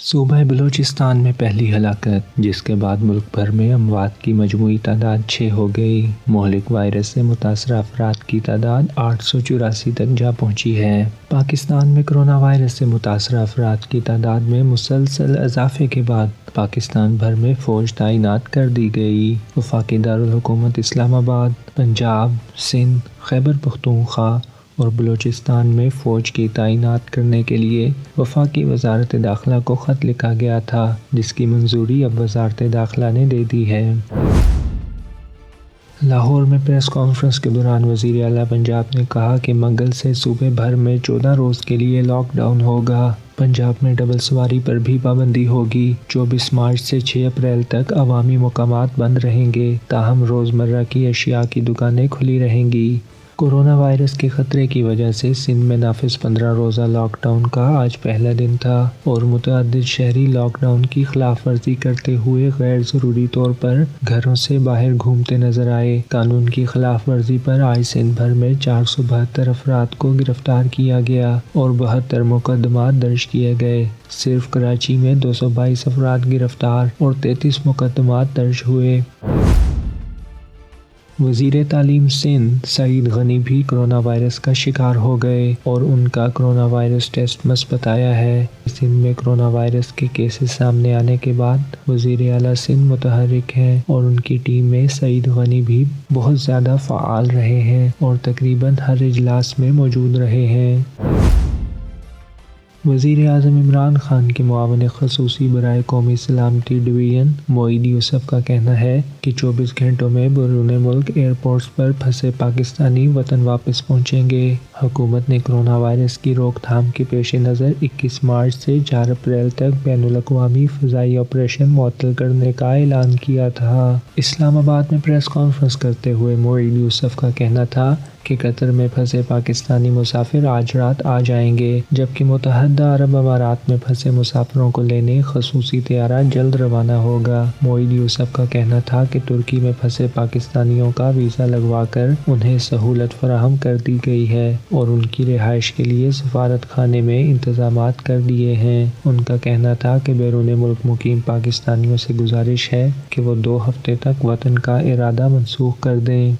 صوبہ بلوچستان میں پہلی ہلاکت، جس کے بعد ملک بھر میں اموات کی مجموعی تعداد 6 ہو گئی۔ مہلک وائرس سے متاثرہ افراد کی تعداد 884 تک جا پہنچی ہے۔ پاکستان میں کرونا وائرس سے متاثرہ افراد کی تعداد میں مسلسل اضافے کے بعد پاکستان بھر میں فوج تعینات کر دی گئی۔ وفاقی دارالحکومت اسلام آباد، پنجاب، سندھ، خیبر پختونخوا اور بلوچستان میں فوج کی تعینات کرنے کے لیے وفاقی وزارت داخلہ کو خط لکھا گیا تھا، جس کی منظوری اب وزارت داخلہ نے دے دی ہے۔ لاہور میں پریس کانفرنس کے دوران وزیر اعلیٰ پنجاب نے کہا کہ منگل سے صوبے بھر میں 14 روز کے لیے لاک ڈاؤن ہوگا۔ پنجاب میں ڈبل سواری پر بھی پابندی ہوگی۔ 24 مارچ سے 6 اپریل تک عوامی مقامات بند رہیں گے، تاہم روزمرہ کی اشیاء کی دکانیں کھلی رہیں گی۔ کورونا وائرس کے خطرے کی وجہ سے سندھ میں نافذ 15 روزہ لاک ڈاؤن کا آج پہلا دن تھا اور متعدد شہری لاک ڈاؤن کی خلاف ورزی کرتے ہوئے غیر ضروری طور پر گھروں سے باہر گھومتے نظر آئے۔ قانون کی خلاف ورزی پر آج سندھ بھر میں 472 افراد کو گرفتار کیا گیا اور 72 مقدمات درج کیے گئے۔ صرف کراچی میں 222 افراد گرفتار اور 33 مقدمات درج ہوئے۔ وزیر تعلیم سندھ سعید غنی بھی کرونا وائرس کا شکار ہو گئے اور ان کا کرونا وائرس ٹیسٹ مثبت آیا ہے۔ سندھ میں کرونا وائرس کے کیسز سامنے آنے کے بعد وزیر اعلیٰ سندھ متحرک ہیں اور ان کی ٹیم میں سعید غنی بھی بہت زیادہ فعال رہے ہیں اور تقریباً ہر اجلاس میں موجود رہے ہیں۔ وزیر اعظم عمران خان کے معاون خصوصی برائے قومی سلامتی ڈویژن معید یوسف کا کہنا ہے کہ 24 گھنٹوں میں بیرون ملک ایئرپورٹس پر پھنسے پاکستانی وطن واپس پہنچیں گے۔ حکومت نے کرونا وائرس کی روک تھام کے پیش نظر 21 مارچ سے 4 اپریل تک بین الاقوامی فضائی آپریشن معطل کرنے کا اعلان کیا تھا۔ اسلام آباد میں پریس کانفرنس کرتے ہوئے معید یوسف کا کہنا تھا کہ قطر میں پھنسے پاکستانی مسافر آج رات آ جائیں گے، جبکہ متحدہ عرب امارات میں پھنسے مسافروں کو لینے خصوصی طیارہ جلد روانہ ہوگا۔ معید یوسف کا کہنا تھا کہ ترکی میں پھنسے پاکستانیوں کا ویزا لگوا کر انہیں سہولت فراہم کر دی گئی ہے اور ان کی رہائش کے لیے سفارت خانے میں انتظامات کر دیے ہیں۔ ان کا کہنا تھا کہ بیرون ملک مقیم پاکستانیوں سے گزارش ہے کہ وہ 2 ہفتے تک وطن کا ارادہ منسوخ کر دیں۔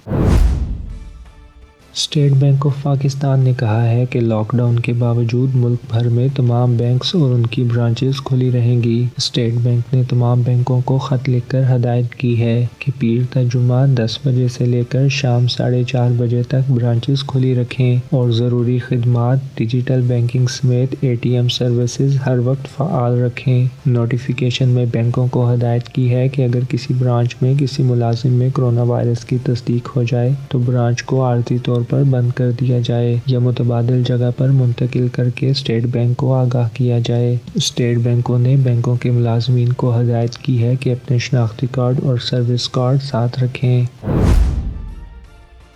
اسٹیٹ بینک آف پاکستان نے کہا ہے کہ لاک ڈاؤن کے باوجود ملک بھر میں تمام بینکس اور ان کی برانچز کھلی رہیں گی۔ اسٹیٹ بینک نے تمام بینکوں کو خط لکھ کر ہدایت کی ہے کہ پیر تا جمعہ 10 بجے سے لے کر شام 4:30 بجے تک برانچز کھلی رکھیں اور ضروری خدمات، ڈیجیٹل بینکنگ سمیت ATM سروسز ہر وقت فعال رکھیں۔ نوٹیفیکیشن میں بینکوں کو ہدایت کی ہے کہ اگر کسی برانچ میں کسی ملازم میں کرونا وائرس کی تصدیق ہو جائے تو برانچ کو عارضی طور پر بند کر دیا جائے یا متبادل جگہ پر منتقل کر کے اسٹیٹ بینک کو آگاہ کیا جائے۔ اسٹیٹ بینکوں نے بینکوں کے ملازمین کو ہدایت کی ہے کہ اپنے شناختی کارڈ اور سروس کارڈ ساتھ رکھیں۔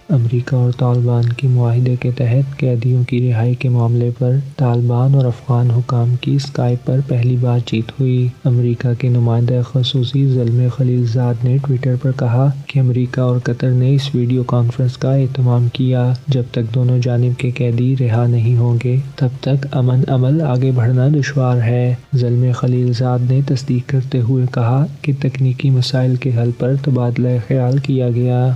امریکہ اور طالبان کے معاہدے کے تحت قیدیوں کی رہائی کے معاملے پر طالبان اور افغان حکام کی اسکائپ پر پہلی بات چیت ہوئی۔ امریکہ کے نمائندہ خصوصی زلمے خلیل زاد نے ٹویٹر پر کہا کہ امریکہ اور قطر نے اس ویڈیو کانفرنس کا اہتمام کیا۔ جب تک دونوں جانب کے قیدی رہا نہیں ہوں گے تب تک امن عمل آگے بڑھنا دشوار ہے۔ زلمے خلیل زاد نے تصدیق کرتے ہوئے کہا کہ تکنیکی مسائل کے حل پر تبادلہ خیال کیا گیا۔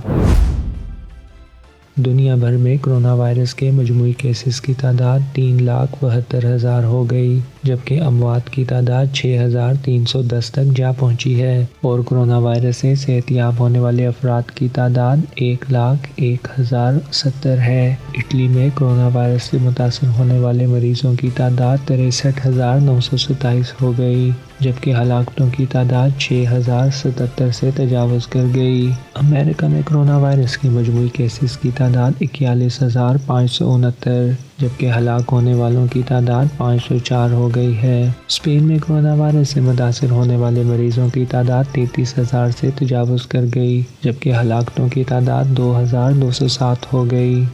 دنیا بھر میں کرونا وائرس کے مجموعی کیسز کی تعداد 3,72,000 ہو گئی، جبکہ اموات کی تعداد 6,310 تک جا پہنچی ہے اور کرونا وائرس سے صحت یاب ہونے والے افراد کی تعداد 1,01,070 ہے۔ اٹلی میں کرونا وائرس سے متاثر ہونے والے مریضوں کی تعداد 63,927 ہو گئی، جبکہ ہلاکتوں کی تعداد 6,077 سے تجاوز کر گئی۔ امریکہ میں کرونا وائرس کے مجموعی کیسز کی تعداد 41,569، جبکہ ہلاک ہونے والوں کی تعداد 504 ہو گئی ہے۔ اسپین میں کرونا وائرس سے متاثر ہونے والے مریضوں کی تعداد 33,000 سے تجاوز کر گئی، جبکہ ہلاکتوں کی تعداد 2,207 ہو گئی۔